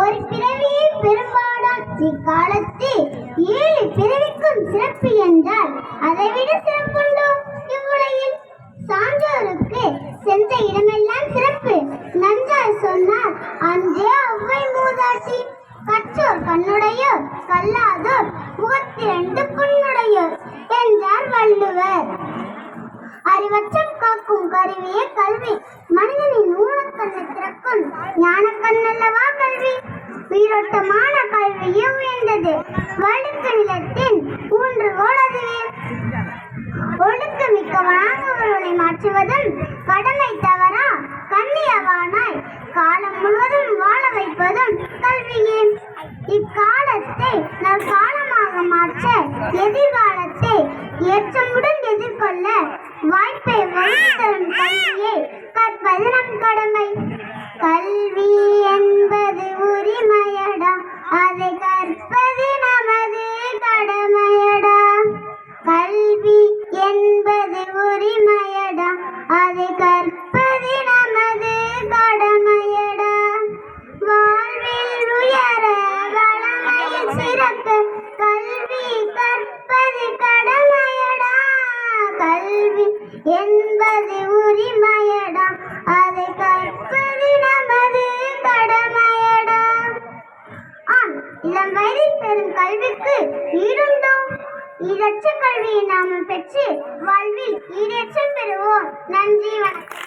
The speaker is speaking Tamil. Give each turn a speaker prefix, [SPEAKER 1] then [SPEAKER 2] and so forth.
[SPEAKER 1] ஒரு பிறவியை பெரும்பாடான் இக்காலத்து 7 பிறவிக்கும் சிறப்பு என்றால் அதைவிட சிறப்புண்டோ இவ்வுலகில்? சான்றோருக்கு சென்ற இடமெல்லாம் சிறப்பு. நன்றாய் சொன்னார் அன்றே அவ்வை மூதாட்டி. கற்றோர் கண்ணுடையோர் கல்லாதோர் முகத்திரண்டு புண்ணுடையோர் என்றார் வள்ளுவர். அறிவற்றம் காக்கும் கருவியே கல்வி. மனிதனின் ஊனக்கண்ணை திறக்கும் ஞானக்கண்ணல்லவா கல்வி. உயிரோட்டமான கல்வியே உயர்ந்தது. வழுக்க நிலத்தின் ஊன்றுகோல் அதுவே. ஒழுக்கமிக்கவனாக ஒருவனை மாற்றுவதும் கடமை தவறா கண்ணியவானாய் காலம் முழுவதும் வாழ வைப்பதும் கல்வியே. இக்காலத்தை நற்காலமாக மாற்ற எதிர்காலத்தை ஏற்றமுடன் எதிர்கொள்ள வாய்ப்பை வழங்கி தரும் கல்வியை கற்பது நம் கடமை. கல்வி என்பது உரிமையடா, அதை கற்பது நமது கடமையடா. கல்வி என்பது உரிமையடா, அதை கற்பது நமது கடமையடா. வாழ்வில் உயர வளமையில் சிறக்க கல்வி கற்பது கடமையடா. கல்வி என்பது உரிமையடா, அதை கற்பது நமது கடமையடா. ஆம், இளம் வயதில் பெறும் கல்விக்கு ஈடுண்டோ? ஈடற்ற கல்வியை நாம் பெற்று வாழ்வில் ஈடேற்றம் பெறுவோம். நன்றி, வணக்கம்.